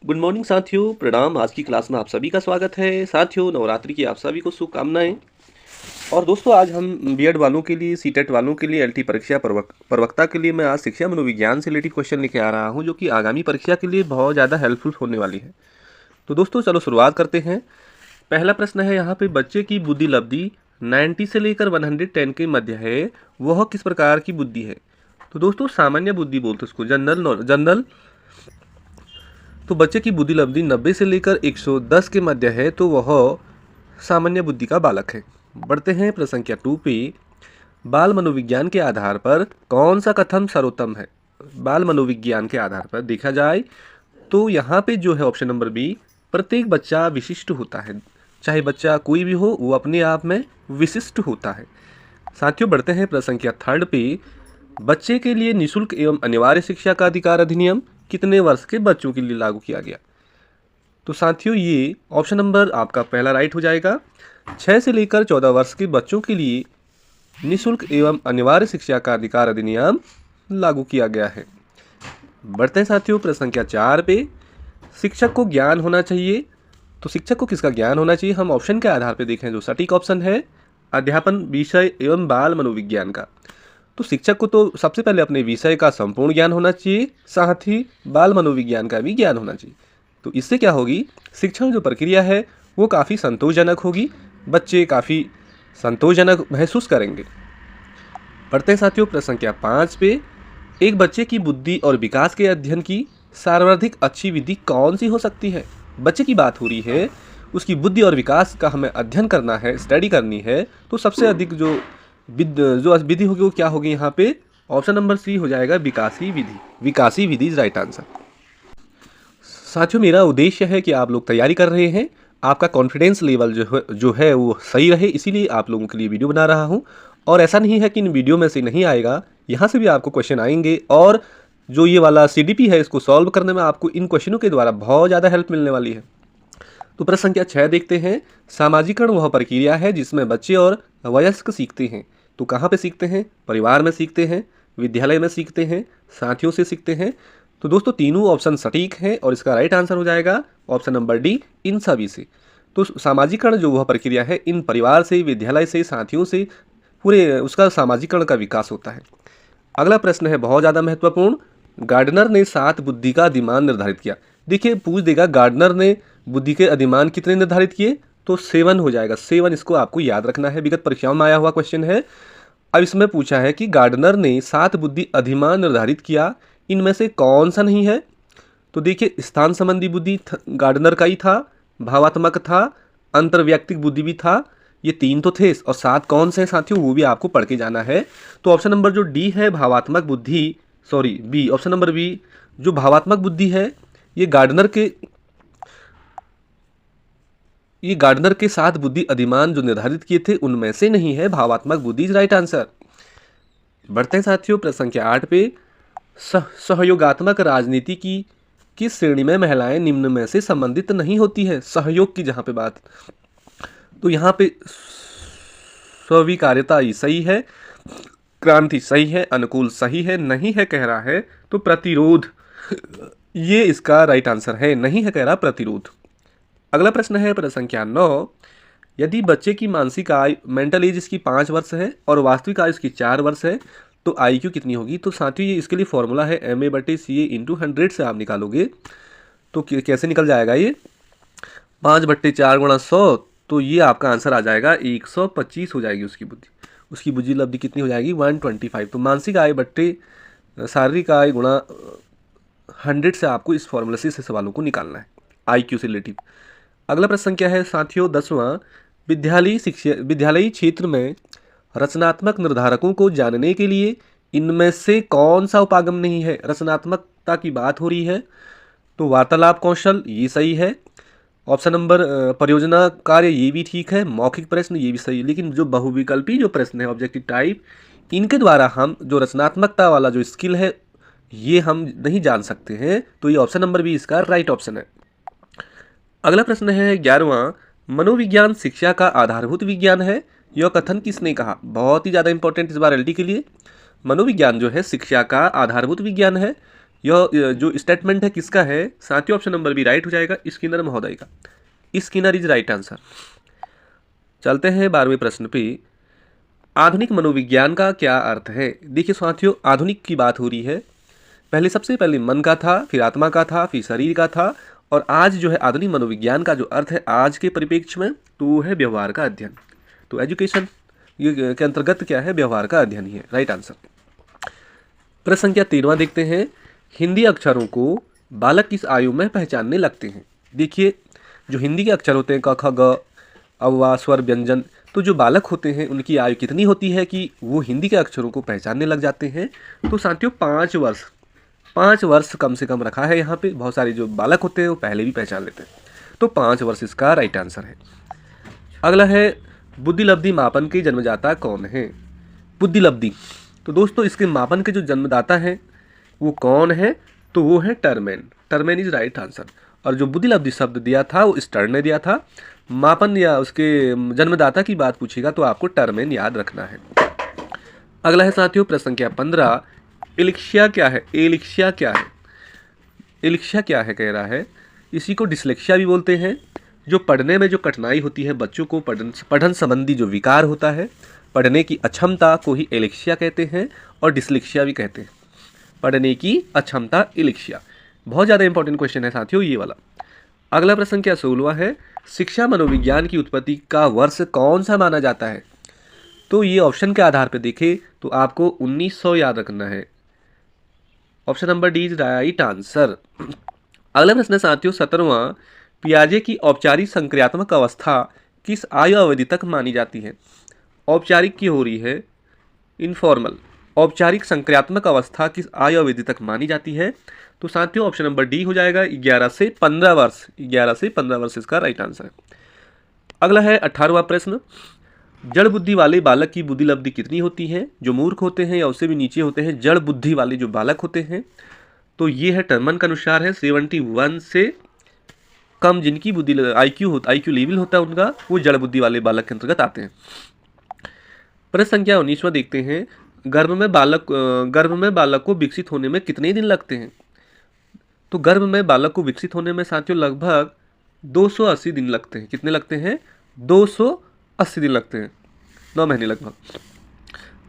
Good morning साथियों, प्रणाम। आज की क्लास में आप सभी का स्वागत है। साथियों, नवरात्रि की आप सभी को शुभकामनाएं। और दोस्तों, आज हम बीएड वालों के लिए, सीटेट वालों के लिए, एलटी परीक्षा प्रवक्ता के लिए मैं आज शिक्षा मनोविज्ञान से रिलेटेड क्वेश्चन लेके आ रहा हूं, जो कि आगामी परीक्षा के लिए बहुत ज़्यादा हेल्पफुल होने वाली है। तो दोस्तों, चलो शुरुआत करते हैं। पहला प्रश्न है यहाँ पे, बच्चे की बुद्धि लब्धि 90 से लेकर 110 के मध्य है, वह किस प्रकार की बुद्धि है? तो दोस्तों, सामान्य बुद्धि बोलते हैं उसको, जनरल। तो बच्चे की बुद्धि लब्धि 90 से लेकर 110 के मध्य है, तो वह सामान्य बुद्धि का बालक है। बढ़ते हैं प्रश्न संख्या 2 पे। बाल मनोविज्ञान के आधार पर कौन सा कथन सर्वोत्तम है? बाल मनोविज्ञान के आधार पर देखा जाए तो यहाँ पे जो है ऑप्शन नंबर बी, प्रत्येक बच्चा विशिष्ट होता है। चाहे बच्चा कोई भी हो, वो अपने आप में विशिष्ट होता है। साथियों, बढ़ते हैं प्रश्न संख्या 3 पे। बच्चे के लिए निःशुल्क एवं अनिवार्य शिक्षा का अधिकार अधिनियम कितने वर्ष के बच्चों के लिए लागू किया गया? तो साथियों, ये ऑप्शन नंबर आपका पहला राइट हो जाएगा। 6 से लेकर 14 वर्ष के बच्चों के लिए निःशुल्क एवं अनिवार्य शिक्षा का अधिकार अधिनियम लागू किया गया है। बढ़ते हैं साथियों प्रश्न संख्या 4 पे। शिक्षक को ज्ञान होना चाहिए, तो शिक्षक को किसका ज्ञान होना चाहिए? हम ऑप्शन के आधार पर देखें, जो सटीक ऑप्शन है अध्यापन विषय एवं बाल मनोविज्ञान का। तो शिक्षक को तो सबसे पहले अपने विषय का संपूर्ण ज्ञान होना चाहिए, साथ ही बाल मनोविज्ञान का भी ज्ञान होना चाहिए। तो इससे क्या होगी, शिक्षण जो प्रक्रिया है वो काफ़ी संतोषजनक होगी, बच्चे काफ़ी संतोषजनक महसूस करेंगे। पढ़ते हैं साथियों प्रश्न संख्या 5 पे। एक बच्चे की बुद्धि और विकास के अध्ययन की सर्वाधिक अच्छी विधि कौन सी हो सकती है? बच्चे की बात हो रही है, उसकी बुद्धि और विकास का हमें अध्ययन करना है, स्टडी करनी है, तो सबसे अधिक जो विधि होगी वो क्या होगी? यहाँ पे ऑप्शन नंबर सी हो जाएगा, विकासी विधि। विकासी विधि इज राइट आंसर। साथियों, मेरा उद्देश्य है कि आप लोग तैयारी कर रहे हैं, आपका कॉन्फिडेंस लेवल जो है वो सही रहे, इसीलिए आप लोगों के लिए वीडियो बना रहा हूँ। और ऐसा नहीं है कि इन वीडियो में से नहीं आएगा, यहाँ से भी आपको क्वेश्चन आएंगे, और जो ये वाला सीडीपी है इसको सॉल्व करने में आपको इन क्वेश्चनों के द्वारा बहुत ज़्यादा हेल्प मिलने वाली है। तो प्रश्न संख्या 6 देखते हैं। सामाजिकरण वह प्रक्रिया है जिसमें बच्चे और वयस्क सीखते हैं। तो कहाँ पे सीखते हैं? परिवार में सीखते हैं, विद्यालय में सीखते हैं, साथियों से सीखते हैं। तो दोस्तों, तीनों ऑप्शन सटीक हैं और इसका राइट आंसर हो जाएगा ऑप्शन नंबर डी, इन सभी से। तो सामाजिकरण जो वह प्रक्रिया है, इन परिवार से, विद्यालय से, साथियों से पूरे उसका सामाजिकरण का विकास होता है। अगला प्रश्न है बहुत ज़्यादा महत्वपूर्ण। गार्डनर ने 7 बुद्धि का अधिमान निर्धारित किया। देखिए, पूछ देगा गार्डनर ने बुद्धि के अधिमान कितने निर्धारित किए, तो 7 हो जाएगा। 7 इसको आपको याद रखना है, विगत परीक्षाओं में आया हुआ क्वेश्चन है। अब इसमें पूछा है कि गार्डनर ने 7 बुद्धि अधिमान निर्धारित किया, इनमें से कौन सा नहीं है? तो देखिए, स्थान संबंधी बुद्धि गार्डनर का ही था, भावात्मक था, अंतर्वैयक्तिक बुद्धि भी था, ये 3 तो थे, और 7 कौन से हैं साथियों, वो भी आपको पढ़ के जाना है। तो ऑप्शन नंबर जो डी है, भावात्मक बुद्धि, sorry B, option number B जो भावात्मक बुद्धि है, ये गार्डनर के 7 बुद्धि अधिमान जो निर्धारित किए थे उनमें से नहीं है। भावात्मक बुद्धि इज राइट आंसर। बढ़ते हैं साथियों प्रश्न संख्या 8 पे। सहयोगात्मक राजनीति की किस श्रेणी में महिलाएं निम्न में से संबंधित नहीं होती है? सहयोग की जहां पे बात, तो यहाँ पे स्वीकार्यता ही सही है, क्रांति सही है, अनुकूल सही है, नहीं है कह रहा है तो प्रतिरोध, ये इसका राइट आंसर है। नहीं है कह रहा प्रतिरोध। अगला प्रश्न है प्रश्न संख्या 9। यदि बच्चे की मानसिक आयु, मेंटल एज इसकी 5 वर्ष है और वास्तविक आयु इसकी 4 वर्ष है, तो IQ कितनी होगी? तो साथियों, ये इसके लिए फॉर्मूला है MA/CA × 100 से आप निकालोगे तो कैसे निकल जाएगा ये? 5/4 × 100, तो ये आपका आंसर आ जाएगा 125 हो जाएगी उसकी बुद्धि। उसकी बुद्धि लब्धि कितनी हो जाएगी? 125। तो मानसिक आय बट्टे शारीरिक आय गुणा 100 से आपको इस फॉर्मूले से सवालों को निकालना है IQ से रिलेटिव। अगला प्रश्न क्या है साथियों? 10वां। विद्यालयी क्षेत्र में रचनात्मक निर्धारकों को जानने के लिए इनमें से कौन सा उपागम नहीं है? रचनात्मकता की बात हो रही है, तो वार्तालाप कौशल ये सही है। ऑप्शन नंबर परियोजना कार्य ये भी ठीक है। मौखिक प्रश्न ये भी सही है। लेकिन जो बहुविकल्पी जो प्रश्न है, ऑब्जेक्टिव टाइप, इनके द्वारा हम जो रचनात्मकता वाला जो स्किल है ये हम नहीं जान सकते हैं। तो ये ऑप्शन नंबर भी इसका राइट ऑप्शन है। अगला प्रश्न है 11वां। मनोविज्ञान शिक्षा का आधारभूत विज्ञान है, यह कथन किसने कहा? बहुत ही ज़्यादा इंपॉर्टेंट इस बार LT के लिए। मनोविज्ञान जो है शिक्षा का आधारभूत विज्ञान है, यह जो स्टेटमेंट है किसका है साथियों? ऑप्शन नंबर बी राइट हो जाएगा, स्किनर महोदय का। Skinner is right answer. चलते हैं 12वें प्रश्न पे। आधुनिक मनोविज्ञान का क्या अर्थ है? देखिए साथियों, आधुनिक की बात हो रही है। सबसे पहले मन का था, फिर आत्मा का था, फिर शरीर का था, और आज जो है आधुनिक मनोविज्ञान का जो अर्थ है आज के परिप्रेक्ष्य में, तो वो है व्यवहार का अध्ययन। तो एजुकेशन ये के अंतर्गत क्या है? व्यवहार का अध्ययन ही है, राइट आंसर। प्रश्न संख्या 13वां देखते हैं। हिंदी अक्षरों को बालक किस आयु में पहचानने लगते हैं? देखिए, जो हिंदी के अक्षर होते हैं क ख ग अव्वा स्वर व्यंजन, तो जो बालक होते हैं उनकी आयु कितनी होती है कि वो हिंदी के अक्षरों को पहचानने लग जाते हैं? तो साथियों 5 वर्ष, 5 वर्ष कम से कम रखा है यहाँ पे। बहुत सारे जो बालक होते हैं वो पहले भी पहचान लेते हैं, तो 5 वर्ष इसका राइट आंसर है। अगला है बुद्धिलब्धि मापन के जन्मदाता कौन है? बुद्धिलब्धि, तो दोस्तों इसके मापन के जो जन्मदाता हैं वो कौन है? तो वो है टर्मेन। टर्मेन इज राइट आंसर। और जो बुद्धिलब्धि शब्द दिया था वो स्टर्न ने दिया था। मापन या उसके जन्मदाता की बात पूछेगा तो आपको टर्मेन याद रखना है। अगला है साथियों प्रश्न संख्या 15। एलिक्सिया क्या है? एलिक्सिया क्या है? एलिक्सिया क्या है कह रहा है। इसी को डिसलेक्सिया भी बोलते हैं। जो पढ़ने में जो कठिनाई होती है, बच्चों को पठन संबंधी जो विकार होता है, पढ़ने की अक्षमता को ही एलिक्सिया कहते हैं, और डिसलेक्सिया भी कहते हैं। पढ़ने की अक्षमता एलिक्सिया। बहुत ज़्यादा इंपॉर्टेंट क्वेश्चन है साथियों ये वाला। अगला प्रश्न क्या 16वां है। शिक्षा मनोविज्ञान की उत्पत्ति का वर्ष कौन सा माना जाता है? तो ये ऑप्शन के आधार पर देखें तो आपको 1900 याद रखना है। Option number D is right answer. अगला प्रश्न है साथियों 17वां। पियाजे की औपचारिक संक्रियात्मक अवस्था किस आयु अवधि तक मानी जाती है? औपचारिक की हो रही है, इनफॉर्मल। औपचारिक संक्रियात्मक अवस्था किस आयु अवधि तक मानी जाती है? तो साथियों ऑप्शन नंबर डी हो जाएगा 11 से 15 वर्ष। 11 से 15 वर्ष इसका राइट आंसर है। अगला है 18वां प्रश्न। जड़ बुद्धि वाले बालक की बुद्धिलब्धि कितनी होती है? जो मूर्ख होते हैं या उससे भी नीचे होते हैं, जड़ बुद्धि वाले जो बालक होते हैं, तो ये है टर्मन के अनुसार है 71 से कम जिनकी बुद्धि IQ लेवल होता है उनका, वो जड़ बुद्धि वाले बालक के अंतर्गत आते हैं। प्रश्न संख्या 19वां देखते हैं। गर्भ में बालक को विकसित होने में कितने दिन लगते हैं? तो गर्भ में बालक को विकसित होने में साथियों लगभग 280 दिन लगते हैं। कितने लगते हैं? 280 दिन लगते हैं, 9 महीने लगभग।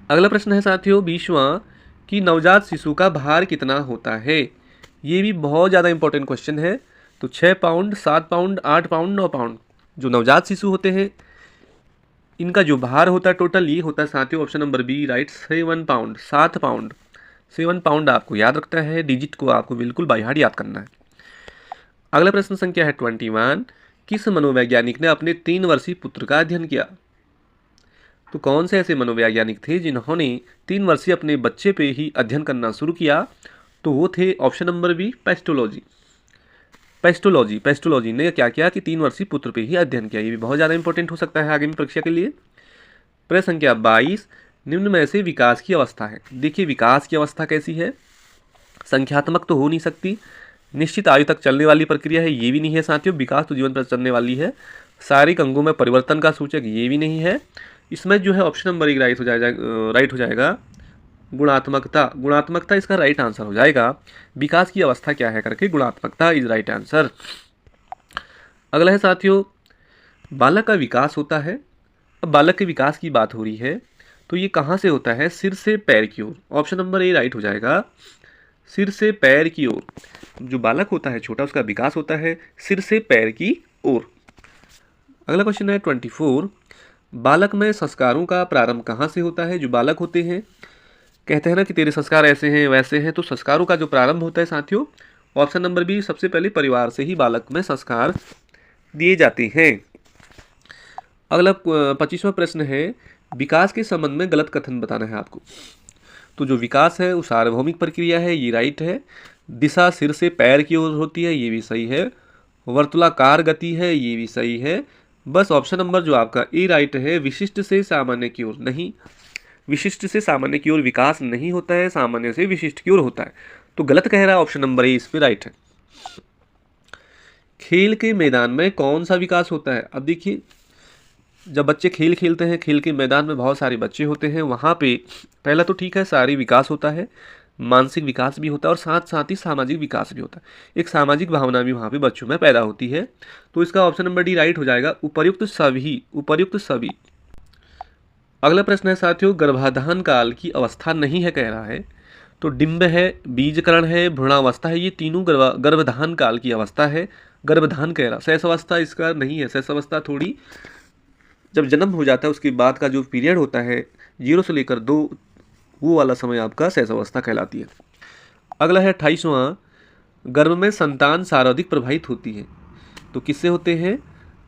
अगला प्रश्न है साथियों 20वां कि नवजात शिशु का भार कितना होता है? ये भी बहुत ज़्यादा इंपॉर्टेंट क्वेश्चन है। तो 6 पाउंड, 7 पाउंड, 8 पाउंड, 9 पाउंड जो नवजात शिशु होते हैं इनका जो भार होता है टोटल ये होता है साथियों option number B right 7 pound. 7 pound, 7 pound आपको याद रखना है। डिजिट को आपको बिल्कुल बाय हार्ट याद करना है। अगला प्रश्न संख्या है 21। किस मनोवैज्ञानिक ने अपने 3 वर्षीय पुत्र का अध्ययन किया? तो कौन से ऐसे मनोवैज्ञानिक थे जिन्होंने 3 वर्षीय अपने बच्चे पे ही अध्ययन करना शुरू किया? तो वो थे option number B Pestalozzi. Pestalozzi ने क्या किया कि 3 वर्षीय पुत्र पे ही अध्ययन किया। ये भी बहुत ज़्यादा इंपॉर्टेंट हो सकता है आगामी परीक्षा के लिए। प्रश्न संख्या 22। निम्न में से विकास की अवस्था है। देखिए विकास की अवस्था कैसी है? संख्यात्मक तो हो नहीं सकती, निश्चित आयु तक चलने वाली प्रक्रिया है, ये भी नहीं है साथियों। विकास तो जीवन पर चलने वाली है। शारीरिक अंगों में परिवर्तन का सूचक, ये भी नहीं है। इसमें जो है ऑप्शन नंबर 1 राइट हो जाएगा गुणात्मकता इसका राइट आंसर हो जाएगा। विकास की अवस्था क्या है करके गुणात्मकता इज राइट आंसर। अगला है साथियों बालक का विकास होता है। अब बालक के विकास की बात हो रही है तो ये कहाँ से होता है? सिर से पैर की ओर। ऑप्शन नंबर ए राइट हो जाएगा, सिर से पैर की ओर। जो बालक होता है छोटा उसका विकास होता है सिर से पैर की ओर। अगला क्वेश्चन है 24। बालक में संस्कारों का प्रारंभ कहाँ से होता है? जो बालक होते हैं कहते हैं ना कि तेरे संस्कार ऐसे हैं वैसे हैं, तो संस्कारों का जो प्रारंभ होता है साथियों ऑप्शन नंबर बी सबसे पहले परिवार से ही बालक में संस्कार दिए जाते हैं। अगला 25वां प्रश्न है विकास के संबंध में गलत कथन बताना है आपको। तो जो विकास है वो सार्वभौमिक प्रक्रिया है, ये राइट है। दिशा सिर से पैर की ओर होती है, ये भी सही है। वर्तुलाकार गति है, ये भी सही है। बस ऑप्शन नंबर जो आपका ए राइट है, विशिष्ट से सामान्य की ओर नहीं, विशिष्ट से सामान्य की ओर विकास नहीं होता है, सामान्य से विशिष्ट की ओर होता है। तो गलत कह रहा है ऑप्शन नंबर ए, इस पे राइट है। खेल के मैदान में कौन सा विकास होता है? अब देखिए जब बच्चे खेल खेलते हैं, खेल के मैदान में बहुत सारे बच्चे होते हैं, वहाँ पे पहला तो ठीक है शारीरिक विकास होता है, मानसिक विकास भी होता है और साथ साथ ही सामाजिक विकास भी होता है। एक सामाजिक भावना भी वहाँ पे बच्चों में पैदा होती है। तो इसका ऑप्शन नंबर डी राइट हो जाएगा, उपर्युक्त सभी, उपर्युक्त सभी। अगला प्रश्न है साथियों, गर्भाधान काल की अवस्था नहीं है कह रहा है। तो डिंब है, बीजकरण है, भ्रूणावस्था है, ये तीनों गर्भधान काल की अवस्था है। गर्भधान कह रहा, शैशव अवस्था इसका नहीं है। शैशव अवस्था थोड़ी जब जन्म हो जाता है उसके बाद का जो पीरियड होता है 0 से लेकर 2, वो वाला समय आपका शैशव अवस्था कहलाती है। अगला है 28वां, गर्भ में संतान सर्वाधिक प्रभावित होती है। तो किससे होते हैं?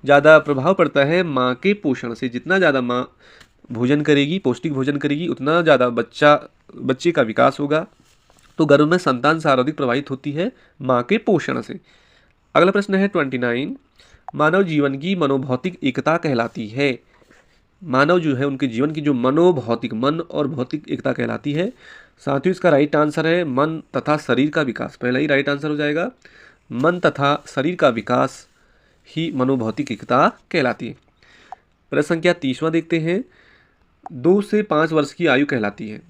ज़्यादा प्रभाव पड़ता है माँ के पोषण से। जितना ज़्यादा माँ भोजन करेगी, पौष्टिक भोजन करेगी, उतना ज़्यादा बच्चे का विकास होगा। तो गर्भ में संतान सर्वाधिक प्रभावित होती है माँ के पोषण से। अगला प्रश्न है 29, मानव जीवन की मनोभौतिक एकता कहलाती है। मानव जो है उनके जीवन की जो मनोभौतिक, मन और भौतिक एकता कहलाती है। साथ ही इसका राइट आंसर है मन तथा शरीर का विकास। पहला ही राइट आंसर हो जाएगा, मन तथा शरीर का विकास ही मनोभौतिक एकता कहलाती है। प्रश्न संख्या 30वां देखते हैं, 2 से 5 वर्ष की आयु कहलाती है।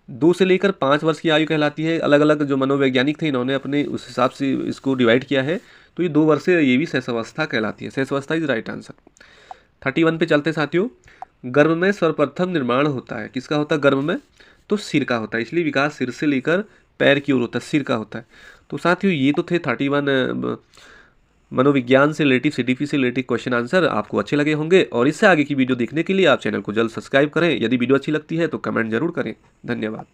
2 से लेकर 5 वर्ष की आयु कहलाती है। अलग अलग जो मनोवैज्ञानिक थे इन्होंने अपने उस हिसाब से इसको डिवाइड किया है। तो ये 2 वर्ष से ये भी शैशवावस्था कहलाती है। शैशवावस्था इज राइट आंसर। 31 पे चलते साथियों, गर्भ में सर्वप्रथम निर्माण होता है। किसका होता है गर्भ में? तो सिर का होता है, इसलिए विकास सिर से लेकर पैर की ओर होता है, सिर का होता है। तो साथियों ये तो थे 31 मनोविज्ञान से रिलेटिव, सीडीपी से रिलेटिव क्वेश्चन आंसर। आपको अच्छे लगे होंगे और इससे आगे की वीडियो देखने के लिए आप चैनल को जल्द सब्सक्राइब करें। यदि वीडियो अच्छी लगती है तो कमेंट जरूर करें। धन्यवाद।